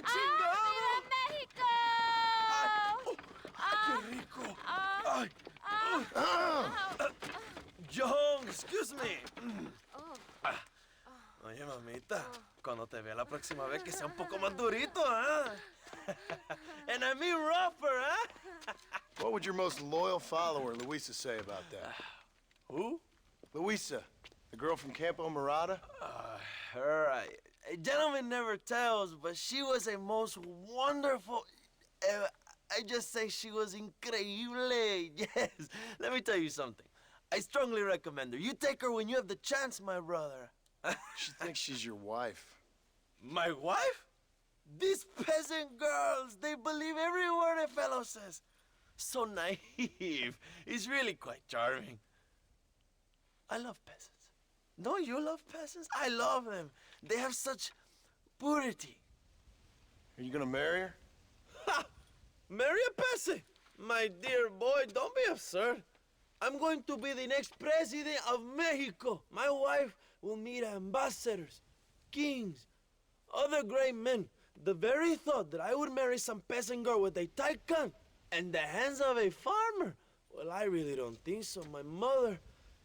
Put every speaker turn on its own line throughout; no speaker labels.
chingado!
¡Viva México!
¡Qué rico! Ay. John, excuse me. Oye, mamita, cuando te vea la próxima vez que sea un poco más durito, ¿ah? And I mean rougher, ¿ah?
What would your most loyal follower, Luisa, say about that?
Who?
Luisa, the girl from Campo Murata?
Her, a gentleman never tells, but she was a most wonderful... I just say she was increíble, yes. Let me tell you something. I strongly recommend her. You take her when you have the chance, my brother.
She thinks she's your wife.
My wife? These peasant girls, they believe every word a fellow says. So naive. It's really quite charming. I love peasants. Don't you love peasants? I love them. They have such purity.
Are you gonna marry her?
Ha! Marry a peasant? My dear boy, don't be absurd. I'm going to be the next president of Mexico. My wife will meet ambassadors, kings, other great men. The very thought that I would marry some peasant girl with a tight gun and the hands of a farmer, well, I really don't think so. My mother,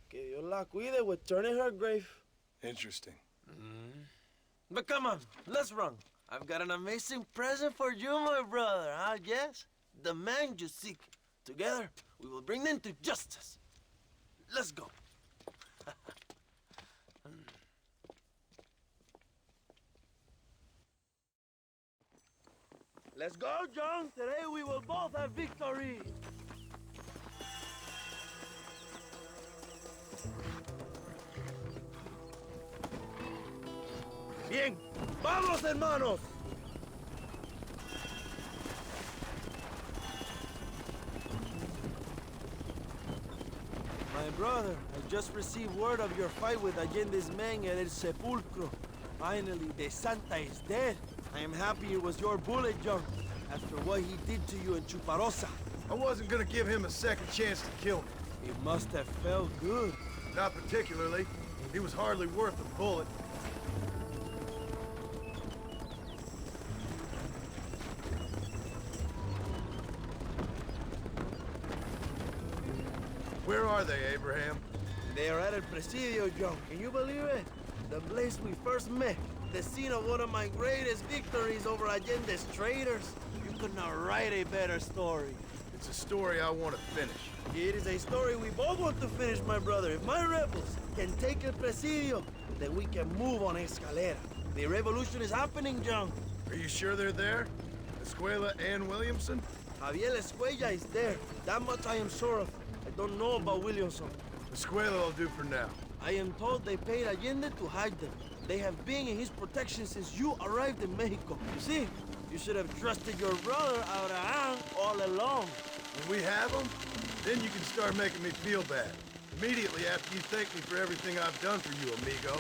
que Dios la cuide, would turn in her grave.
Interesting.
But come on, let's run. I've got an amazing present for you, my brother, huh? Yes? The man you seek. Together, we will bring them to justice. Let's go. Let's go, John. Today we will both have victory. Bien, vamos, hermanos. My brother, I just received word of your fight with Allende's men at El Sepulcro. Finally, the Santa is dead. I am happy it was your bullet, John, after what he did to you in Chuparosa.
I wasn't gonna give him a second chance to kill me.
It must have felt good.
Not particularly. He was hardly worth a bullet. Where are they, Abraham?
They are at El Presidio, John. Can you believe it? The place we first met. The scene of one of my greatest victories over Allende's traitors. You could not write a better story.
It's a story I want to finish.
It is a story we both want to finish, my brother. If my rebels can take El Presidio, then we can move on Escalera. The revolution is happening, John.
Are you sure they're there? Escuela and Williamson?
Javier Escuella is there. That much I am sure of. I don't know about Williamson.
Escuela will do for now.
I am told they paid Allende to hide them. They have been in his protection since you arrived in Mexico. You see, you should have trusted your brother Abraham all along.
When we have them, then you can start making me feel bad. Immediately after you thank me for everything I've done for you, amigo.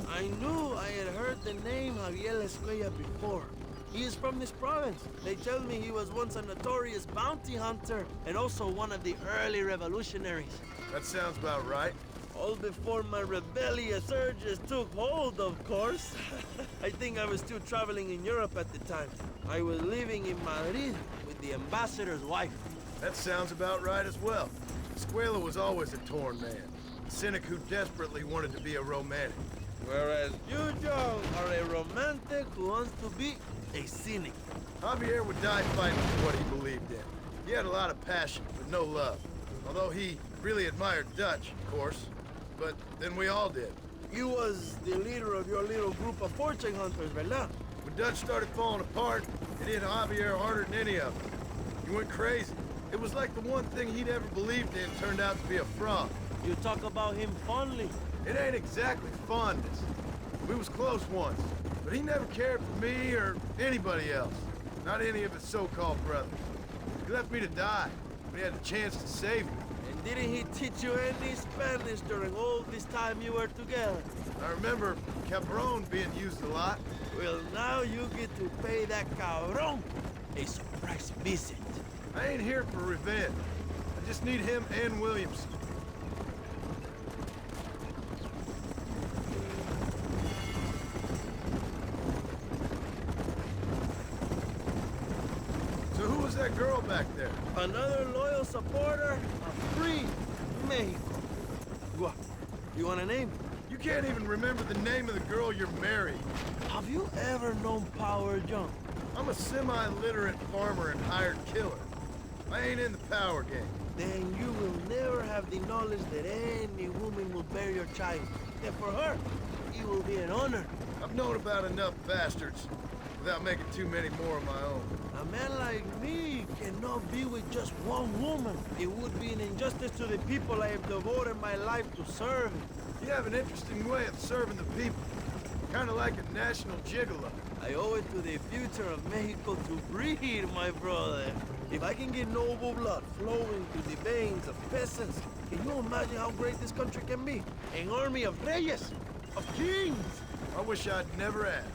I knew I had heard the name Javier Escuella before. He is from this province. They tell me he was once a notorious bounty hunter and also one of the early revolutionaries.
That sounds about right.
All before my rebellious urges took hold, of course. I think I was still traveling in Europe at the time. I was living in Madrid with the ambassador's wife.
That sounds about right as well. Escuela was always a torn man. A cynic who desperately wanted to be a romantic.
Whereas you, John, are a romantic who wants to be a cynic.
Javier would die fighting for what he believed in. He had a lot of passion, but no love. Although he really admired Dutch, of course. But then we all did.
You was the leader of your little group of fortune hunters, ¿verdad?
When Dutch started falling apart, it hit Javier harder than any of them. He went crazy. It was like the one thing he'd ever believed in turned out to be a fraud.
You talk about him fondly.
It ain't exactly fondness. We was close once, but he never cared for me or anybody else. Not any of his so-called brothers. He left me to die when he had the chance to save me.
And didn't he teach you any Spanish during all this time you were together?
I remember cabron being used a lot.
Well, now you get to pay that cabron a surprise visit.
I ain't here for revenge. I just need him and Williamson. So who was that girl back there?
Another loyal supporter of free Mexico. What? You want a name?
You can't even remember the name of the girl you're marrying.
Have you ever known Power John?
I'm a semi-literate farmer and hired killer. I ain't in the power game.
Then you will never have the knowledge that any woman will bear your child. And for her, it will be an honor.
I've known about enough bastards without making too many more of my own.
A man like me cannot be with just one woman. It would be an injustice to the people I have devoted my life to serve.
You have an interesting way of serving the people. Kind of like a national gigolo.
I owe it to the future of Mexico to breed, my brother. If I can get noble blood flowing through the veins of peasants, can you imagine how great this country can be? An army of reyes, of kings.
I wish I'd never asked.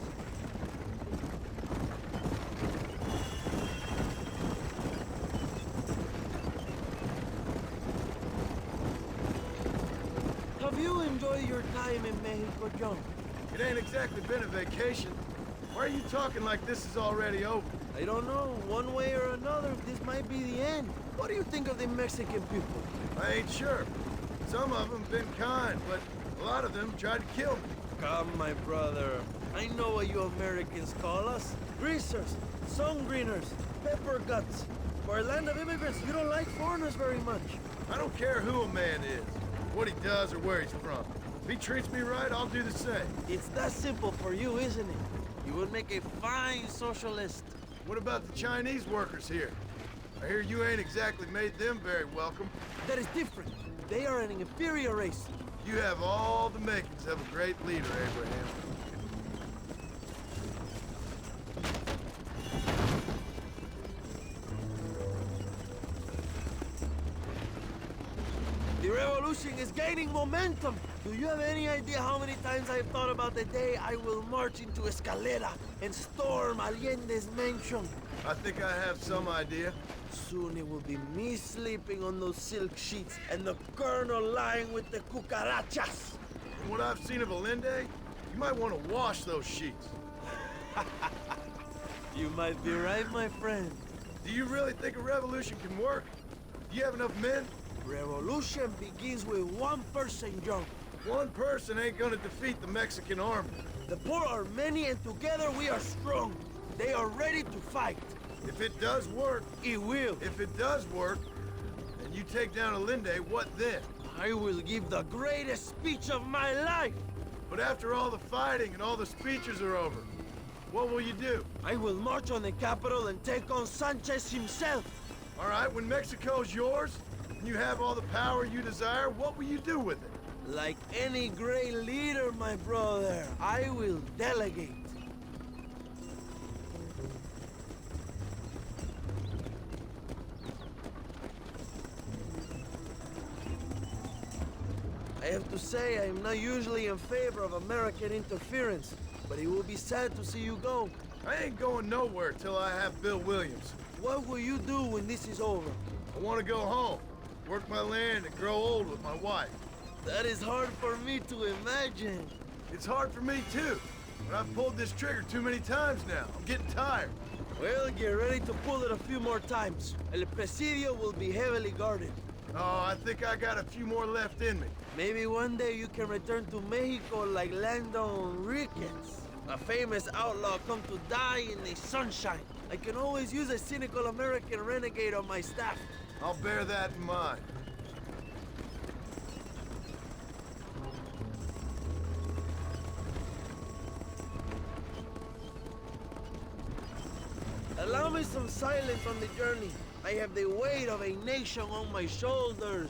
Have you enjoyed your time in Mexico, John?
It ain't exactly been a vacation. Why are you talking like this is already over?
I don't know. One way or another, this might be the end. What do you think of the Mexican people?
I ain't sure. Some of them been kind, but a lot of them tried to kill me.
Come, my brother. I know what you Americans call us. Greasers, sun greeners, pepper guts. For a land of immigrants, you don't like foreigners very much.
I don't care who a man is, what he does or where he's from. If he treats me right, I'll do the same.
It's that simple for you, isn't it? You would make a fine socialist.
What about the Chinese workers here? I hear you ain't exactly made them very welcome.
That is different. They are an inferior race.
You have all the makings of a great leader, Abraham.
The revolution is gaining momentum. Do you have any idea how many times I've thought about the day I will march into Escalera and storm Allende's mansion?
I think I have some idea.
Soon it will be me sleeping on those silk sheets and the colonel lying with the cucarachas.
From what I've seen of Allende, you might want to wash those sheets.
You might be right, my friend.
Do you really think a revolution can work? Do you have enough men?
Revolution begins with one person, John.
One person ain't gonna defeat the Mexican army.
The poor are many and together we are strong. They are ready to fight.
If it does work,
It will.
if it does work, and you take down Allende, what then?
I will give the greatest speech of my life.
But after all the fighting and all the speeches are over, what will you do?
I will march on the capital and take on Sanchez himself.
All right, when Mexico's yours, and you have all the power you desire, what will you do with it?
Like any great leader, my brother, I will delegate. I have to say, I am not usually in favor of American interference, but it will be sad to see you go.
I ain't going nowhere till I have Bill Williams.
What will you do when this is over?
I want to go home, work my land, and grow old with my wife.
That is hard for me to imagine.
It's hard for me too, but I've pulled this trigger too many times now. I'm getting tired.
Well, get ready to pull it a few more times. El Presidio will be heavily guarded.
Oh, I think I got a few more left in me.
Maybe one day you can return to Mexico like Lando Enriquez, a famous outlaw come to die in the sunshine. I can always use a cynical American renegade on my staff.
I'll bear that in mind.
Allow me some silence on the journey. I have the weight of a nation on my shoulders.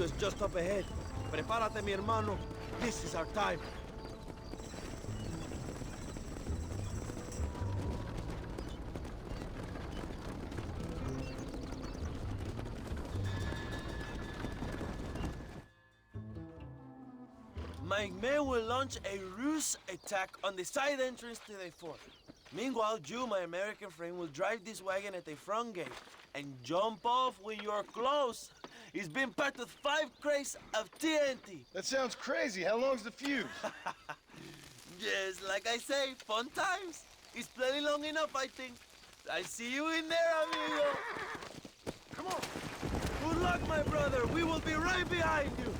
is just up ahead. Prepárate, mi hermano. This is our time. My men will launch a ruse attack on the side entrance to the fort. Meanwhile, you, my American friend, will drive this wagon at the front gate and jump off when you're close. It's been packed with 5 crates of TNT.
That sounds crazy. How long's the fuse?
Yes, like I say, fun times. It's plenty long enough, I think. I see you in there, amigo.
Come on.
Good luck, my brother. We will be right behind you.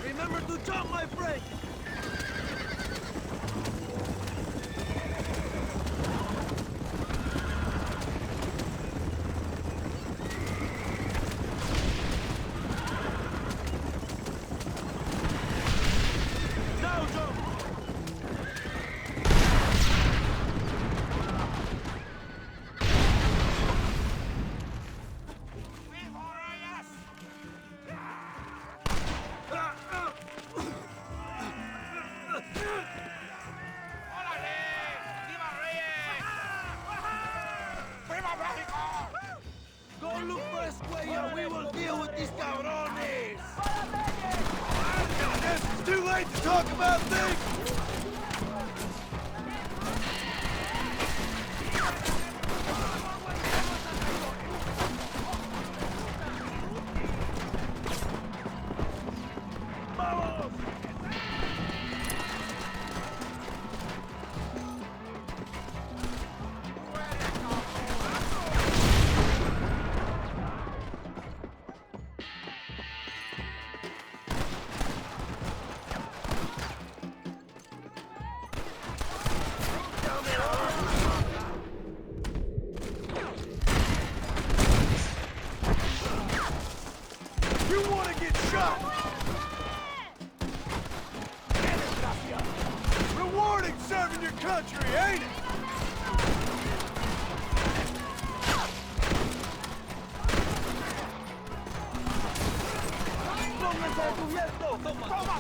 Remember to jump, my friend! Now jump! Go look for Escuella. We will deal with these cabrones.
I guess it's too late to talk about things. You want to get shot? Rewarding serving your country, ain't it?
¡Pónganse a cubierto! ¡Toma!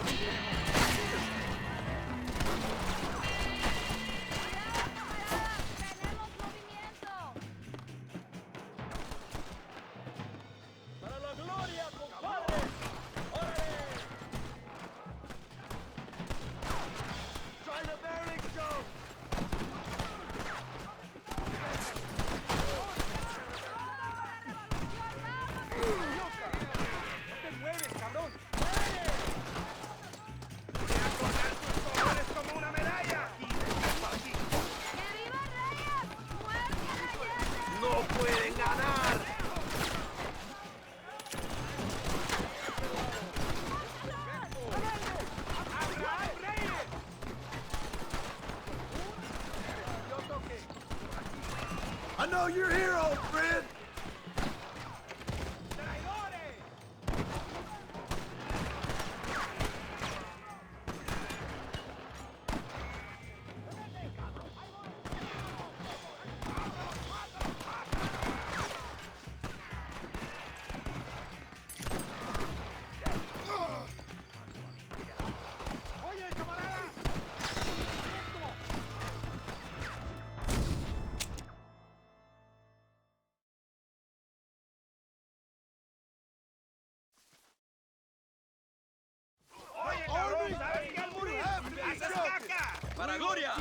¡No pueden ganar!
I know you're here, old friend.
¡Para Gloria!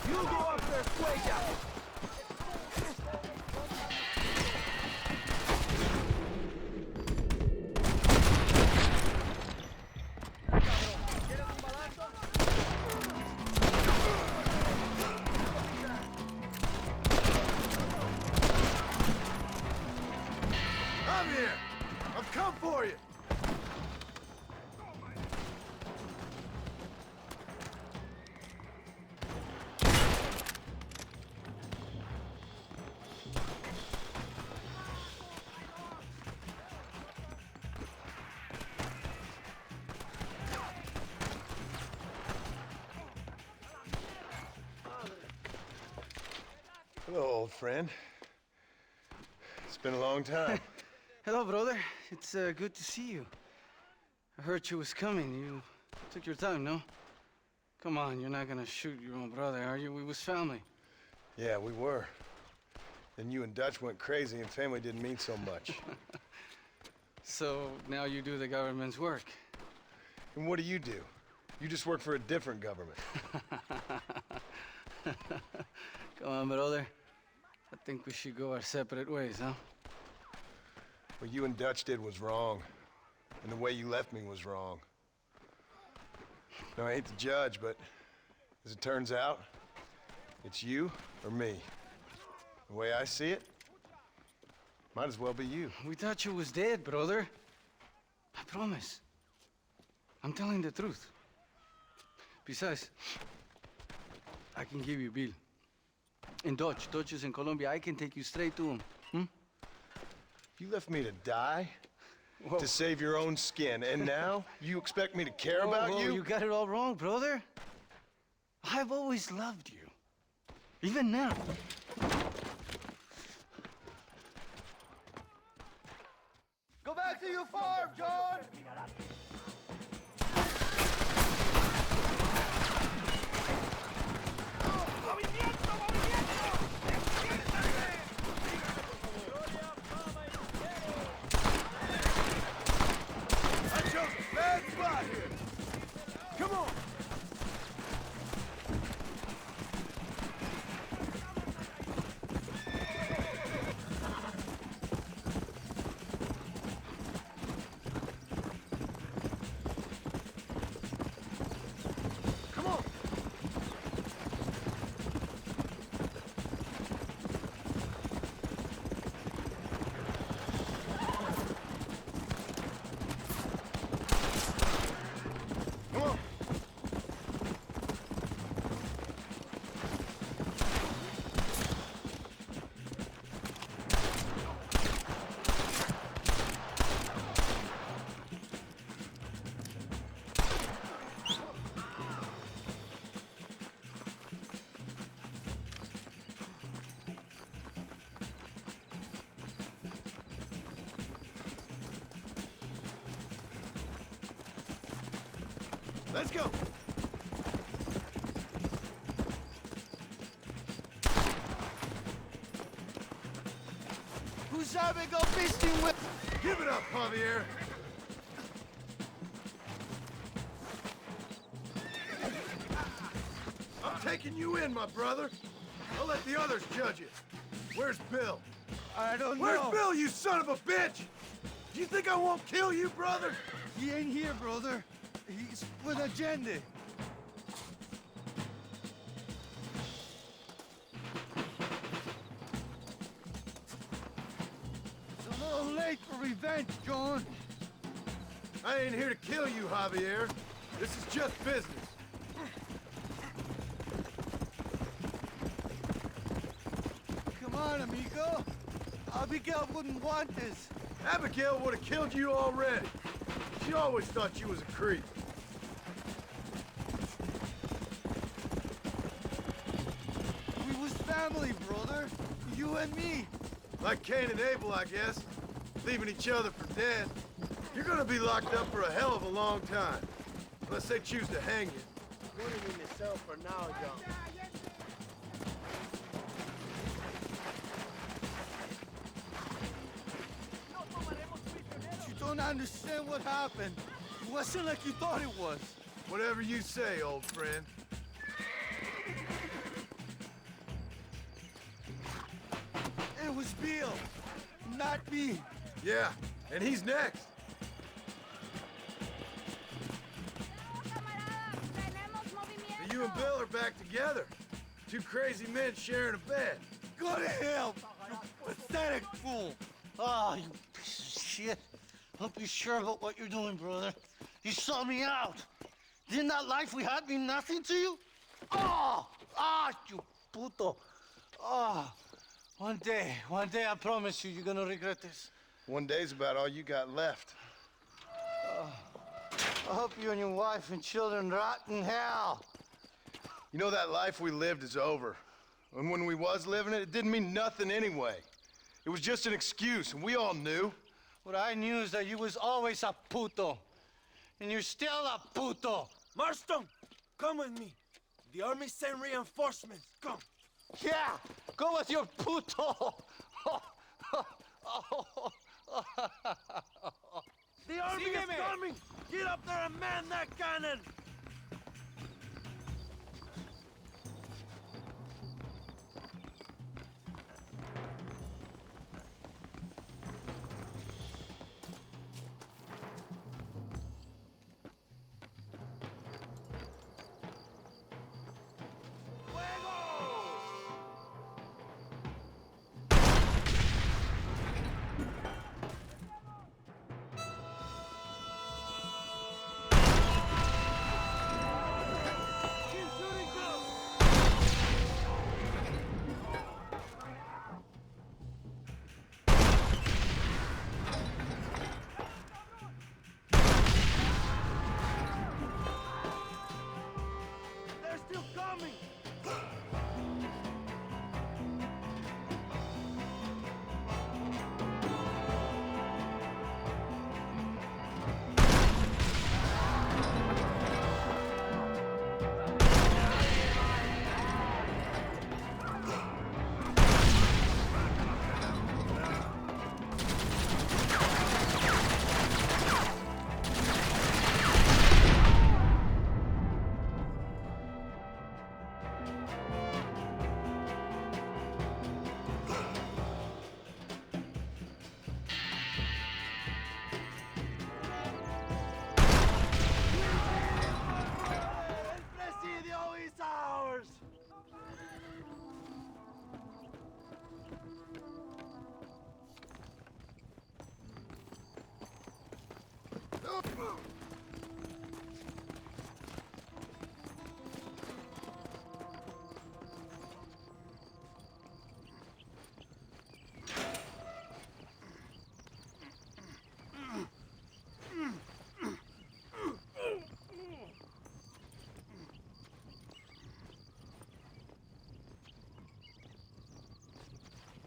You go after Escuella!
I'm here. Hello, old friend. It's been a long time.
Hello, brother. It's good to see you. I heard you was coming. You took your time, no? Come on, you're not gonna shoot your own brother, are you? We was family.
Yeah, we were. Then you and Dutch went crazy and family didn't mean so much.
So now you do the government's work.
And what do? You just work for a different government.
Come on, brother. I think we should go our separate ways, huh?
What you and Dutch did was wrong. And the way you left me was wrong. Now, I hate to judge, but as it turns out, it's you or me. The way I see it, might as well be you.
We thought you was dead, brother. I promise. I'm telling the truth. Besides, I can give you Bill. In Dutch. Dutch is in Colombia. I can take you straight to him.
You left me to die?
Whoa.
To save your own skin, and now you expect me to care about
Whoa,
you?
You got it all wrong, brother. I've always loved you. Even now.
Go back to your farm, John!
I chose a bad spot here. Come on. Come on. Come on. Let's go.
Who's having a feasting with?
Give it up, Javier. I'm taking you in, my brother. I'll let the others judge it. Where's Bill?
I don't
Where's
know.
Bill, you son of a bitch? Do you think I won't kill you, brother?
He ain't here, brother. He's with Allende. It's a little late for revenge, John.
I ain't here to kill you, Javier. This is just business.
Come on, amigo. Abigail wouldn't want this.
Abigail would have killed you already. She always thought you was a creep.
We was family, brother. You and me.
Like Cain and Abel, I guess. Leaving each other for dead. You're gonna be locked up for a hell of a long time. Unless they choose to hang you.
Putting in the cell for now, John.
You don't understand what happened. It wasn't like you thought it was.
Whatever you say, old friend.
It was Bill, not me.
Yeah, and he's next. So you and Bill are back together. Two crazy men sharing a bed.
Go to hell, you pathetic fool.
Ah, you piece of shit. Don't be sure about what you're doing, brother. You saw me out. Didn't that life we had mean nothing to you? Oh! Ah, you puto. Ah. One day, I promise you, you're gonna regret this.
One day's about all you got left.
I hope you and your wife and children rot in hell.
You know that life we lived is over. And when we was living it, it didn't mean nothing anyway. It was just an excuse, and we all knew.
What I knew is that you was always a puto. And you're still a puto.
Marston, come with me. The army sent reinforcements. Come.
Yeah, go with your puto.
The army is coming. Get up there and man that cannon. They're still coming. El presidio is ours.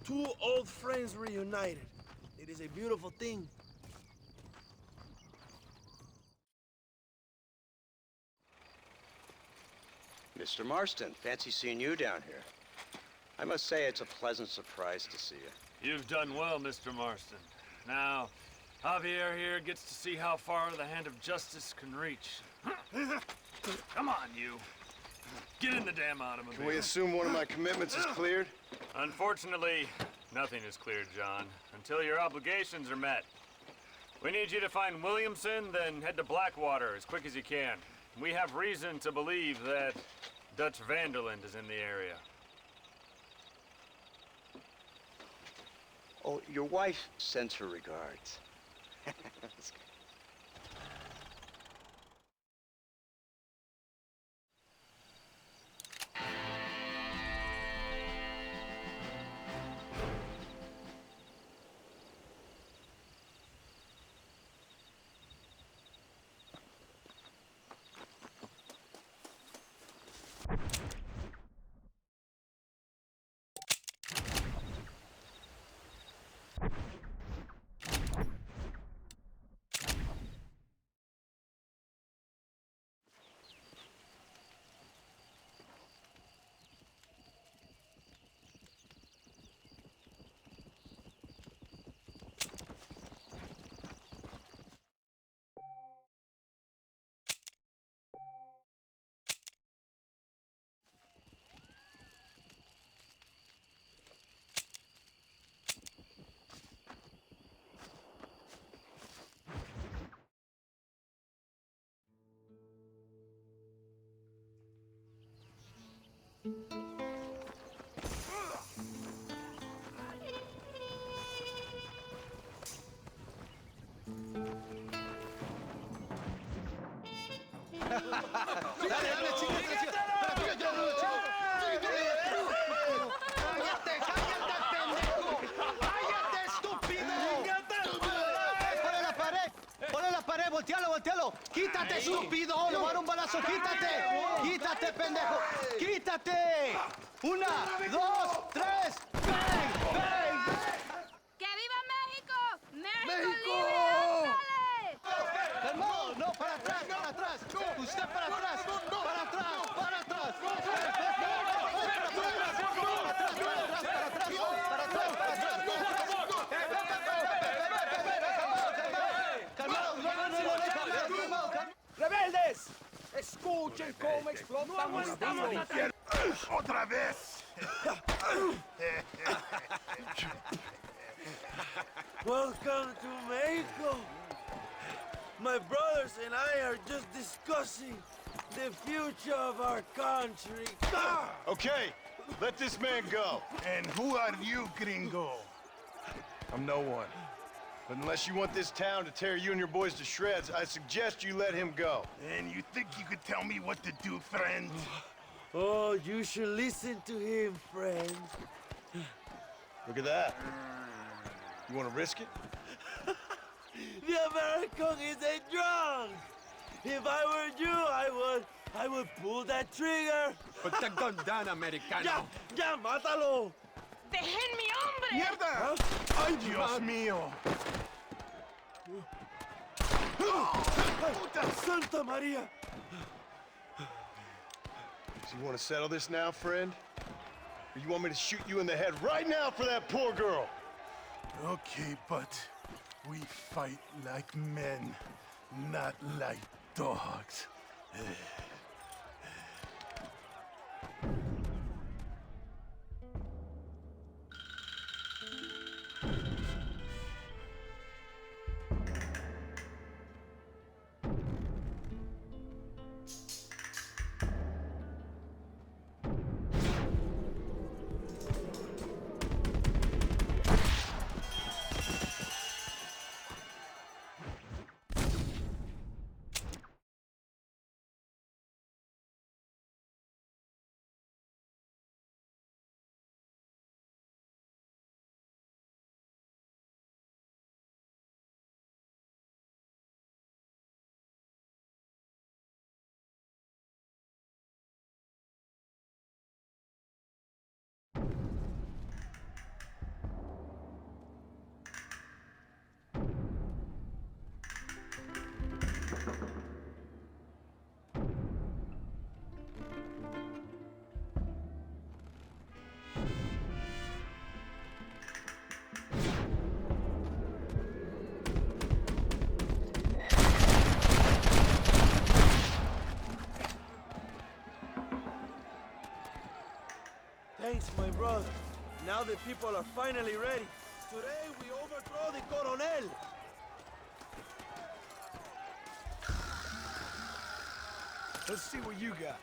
Two old friends reunited. It is a beautiful thing.
Mr. Marston, fancy seeing you down here. I must say it's a pleasant surprise to see you.
You've done well, Mr. Marston. Now, Javier here gets to see how far the hand of justice can reach. Come on, you. Get in the damn automobile.
Can we assume one of my commitments is cleared?
Unfortunately, nothing is cleared, John, until your obligations are met. We need you to find Williamson, then head to Blackwater as quick as you can. We have reason to believe that Dutch Vanderland is in the area.
Oh, your wife sends her regards.
Voltealo. Quítate, estúpido. Le voy a dar un balazo. Quítate. Quítate, pendejo. Quítate. Una, dos, tres, bang, bang.
¡Que viva México! ¡México,
¡México!
libre! ¡Ándale!
Calmado, no, para atrás, para atrás. Usted para atrás, para atrás, para atrás.
¡Rebeldes! ¡Escuchen cómo explotan ustedes!
¡Otra vez!
Welcome to Mexico! My brothers and I are just discussing the future of our country.
Okay, let this man go.
And who are you, gringo?
I'm no one. But unless you want this town to tear you and your boys to shreds, I suggest you let him go.
And you think you could tell me what to do, friend?
Oh, you should listen to him, friend.
Look at that. You want to risk it?
The American is a drunk. If I were you, I would pull that trigger.
Put the gun down, Americano.
Ya, ya, mátalo.
¡Dejen mi hombre!
¡Mierda! ¡Ay, Dios mío!
Santa Maria.
So you want to settle this now, friend? Or you want me to shoot you in the head right now for that poor girl?
Okay, but we fight like men, not like dogs.
Thanks, my brother. Now the people are finally ready. Today we overthrow the Coronel.
Let's see what you got.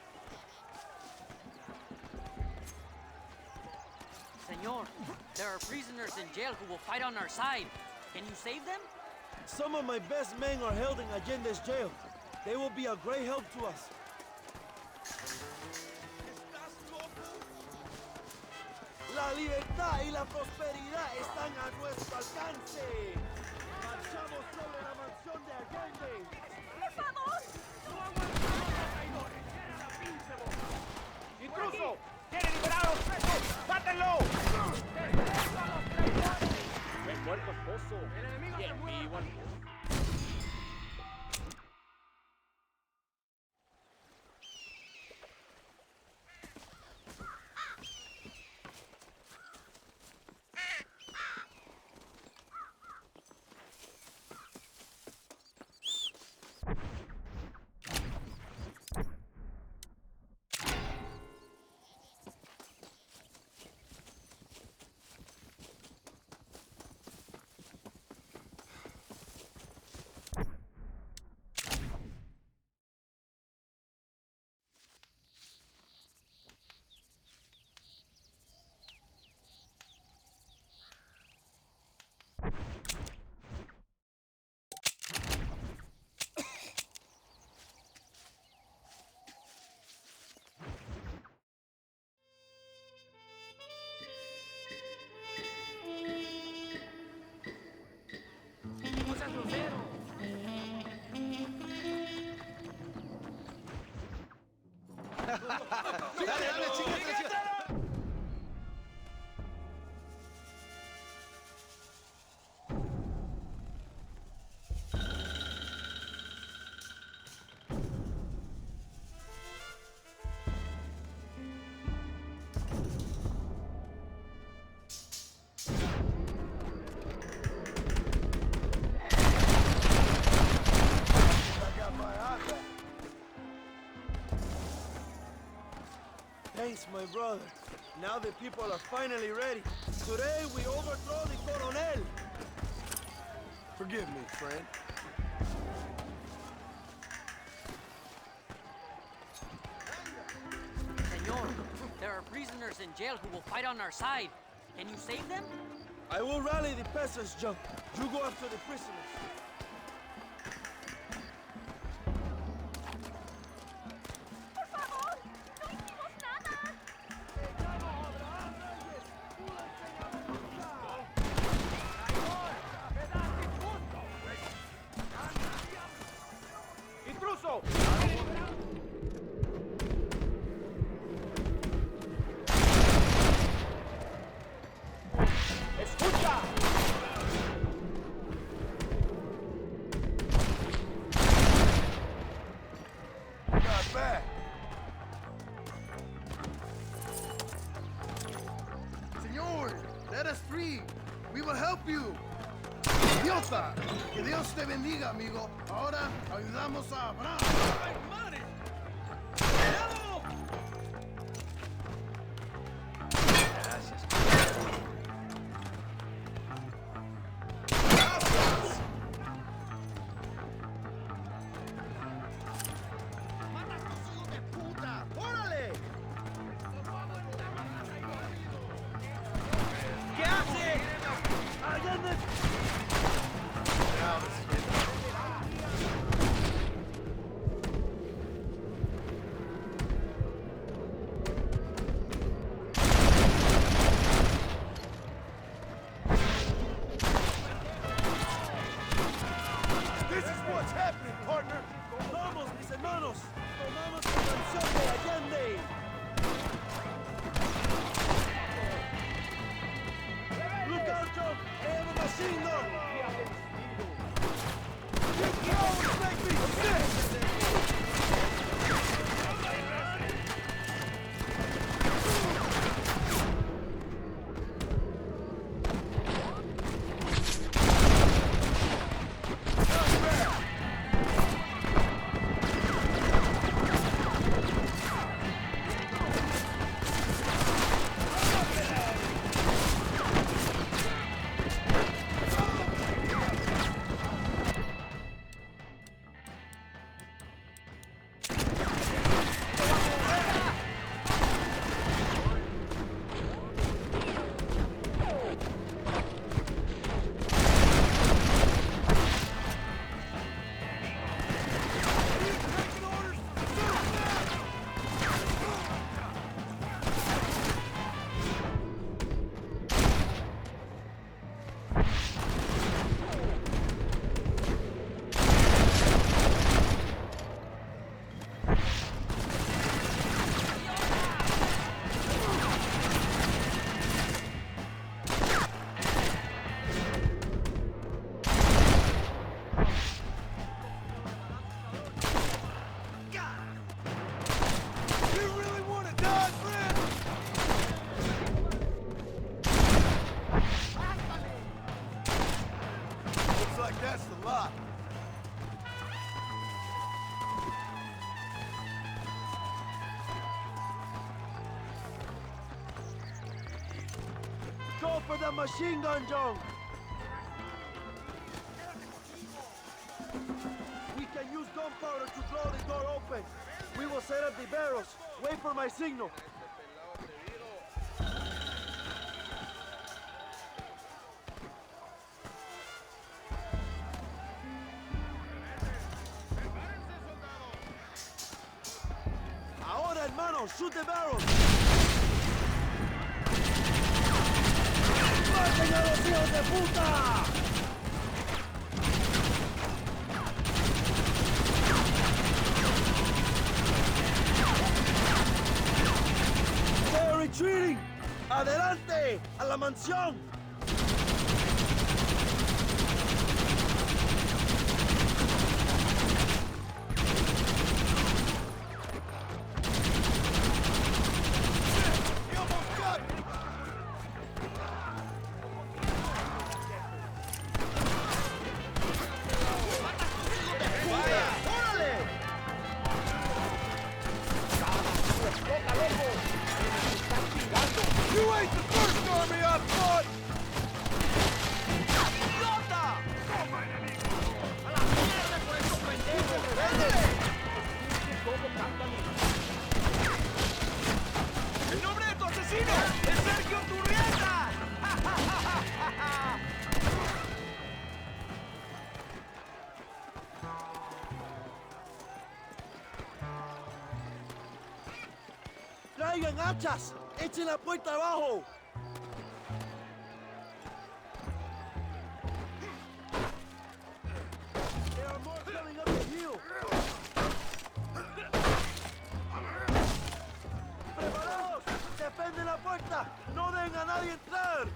Senor, there are prisoners in jail who will fight on our side. Can you save them?
Some of my best men are held in Allende's jail. They will be a great help to us. La libertad y la prosperidad están a nuestro alcance. Marchamos sobre la mansión de Allende.
¡Por favor!
¡Intruso! ¡Quiere liberar a los presos! ¡Mátenlo! ¡El muerto esposo! ¡El enemigo se muere! Thanks, my brother. Now the people are finally ready. Today we overthrow the Coronel.
Forgive me, friend.
Senor, there are prisoners in jail who will fight on our side. Can you save them?
I will rally the peasants, John. You go after the prisoners.
Por favor, no hicimos nada.
¡Intruso! ¡Escucha!
Not bad. Señor, let us free. We will help you. Idiota. Que Dios te bendiga, amigo. Ahora ayudamos a Abraham.
¡Órale! ¿Qué hace? ¡Allende!
This is what's happening, partner.
¡Vamos, mis hermanos! ¡Tomamos la canción de Allende! Look out, John! I have a machine gun! You always make me sick! Go for the machine gun, John! We can use gunpowder to blow the door open. We will set up the barrels. Wait for my signal. Ahora, hermano, shoot the barrels. ¡Maten a los hijos de puta! ¡They're retreating! ¡Adelante! ¡A la mansión! ¡Órale! ¡Loca, loco!
fight the first army I fought!
¡El nombre de tu asesino es Sergio Turrieta! ¡Traigan hachas! ¡Echen la puerta abajo! There are more coming up the hill. ¡Preparados! ¡Depende la puerta! ¡No dejen a nadie entrar!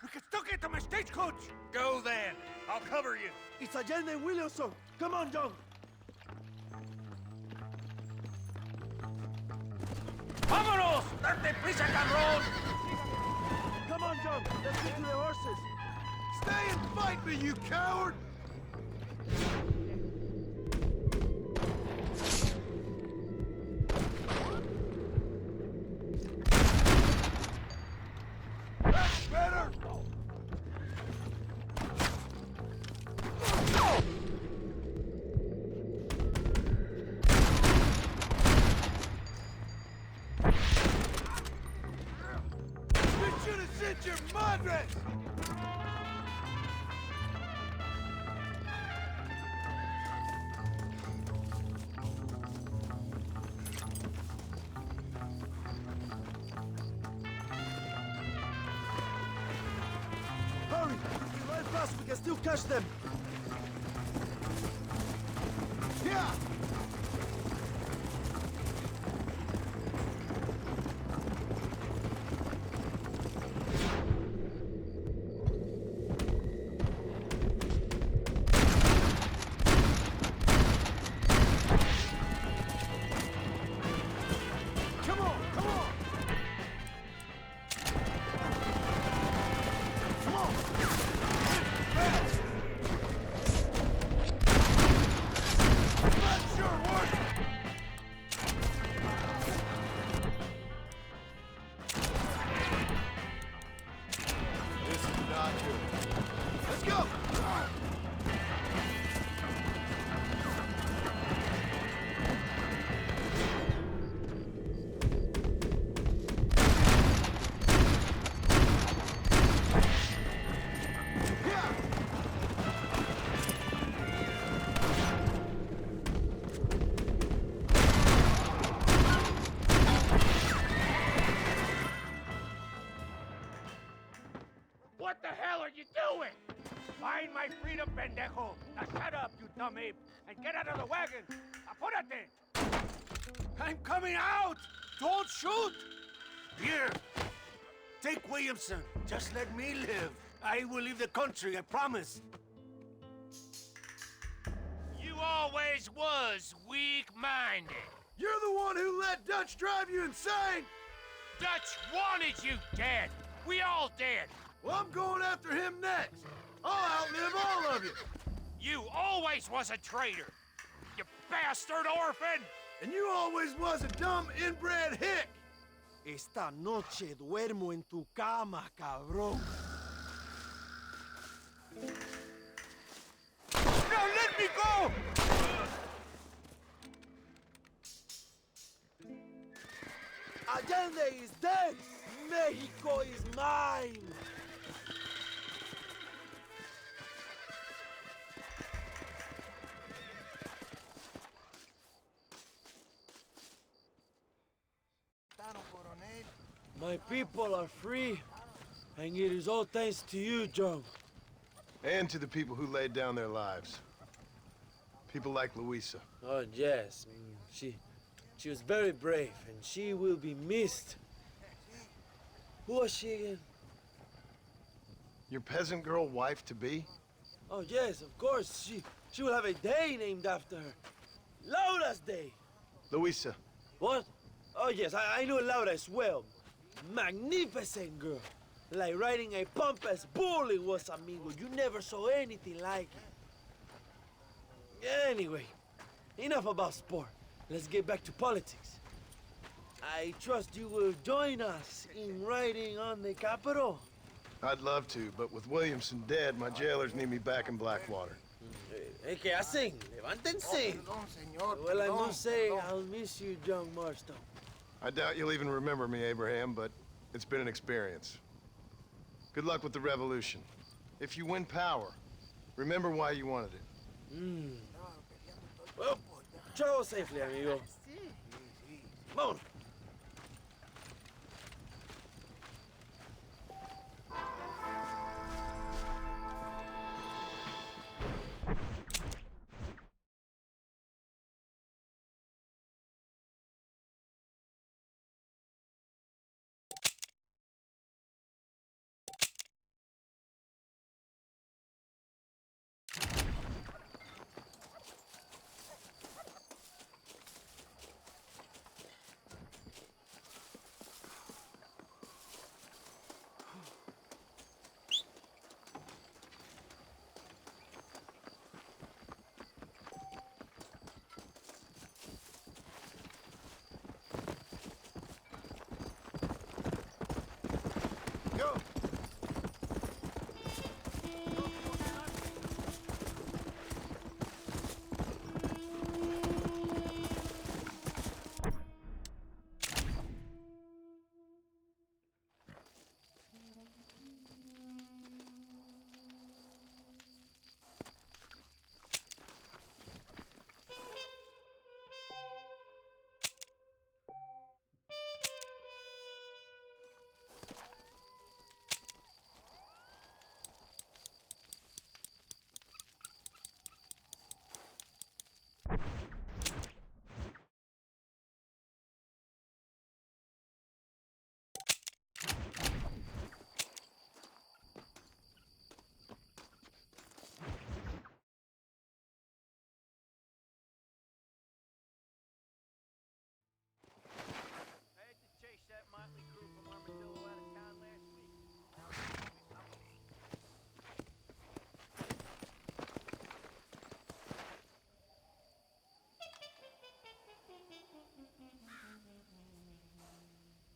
We can still get to my stagecoach! Go then! I'll cover you!
It's Allende and Williamson! Come on, John!
Vámonos! Date prisa, cabrón!
Come on, John! Let's get to the horses!
Stay and fight me, you coward! That's better! You should have sent your madres!
Hurry! Ride fast, we can still catch them!
Yeah!
Come on, come on! Come on!
Let's
What the hell are you doing? Find my freedom, pendejo. Now shut up, you dumb ape, and get out of the wagon. Apúrate.
I'm coming out! Don't shoot!
Here. Take Williamson. Just let me live. I will leave the country, I promise. You always was weak-minded.
You're the one who let Dutch drive you insane!
Dutch wanted you dead. We all did.
Well, I'm going after him next. I'll outlive all of you.
You always was a traitor. You bastard orphan.
And you always was a dumb inbred hick.
Esta noche duermo en tu cama, cabrón.
Now let me go!
Allende is dead! Mexico is mine! My people are free, and it is all thanks to you, John.
And to the people who laid down their lives. People like Luisa.
Oh, yes. She was very brave, and she will be missed. Who was she again?
Your peasant girl wife-to-be?
Oh, yes, of course. She will have a day named after her. Laura's Day.
Luisa.
What? Oh, yes, I know Laura as well. Magnificent girl. Like riding a pompous bull it was, amigo. You never saw anything like it. Anyway, enough about sport. Let's get back to politics. I trust you will join us in riding on the Capitol.
I'd love to, but with Williamson dead, my jailers need me back in Blackwater.
¿Qué hacen? Levántense. Well, I must say, I'll miss you, John Marston.
I doubt you'll even remember me, Abraham, but it's been an experience. Good luck with the revolution. If you win power, remember why you wanted it.
Well, travel safely, amigo. Vámonos.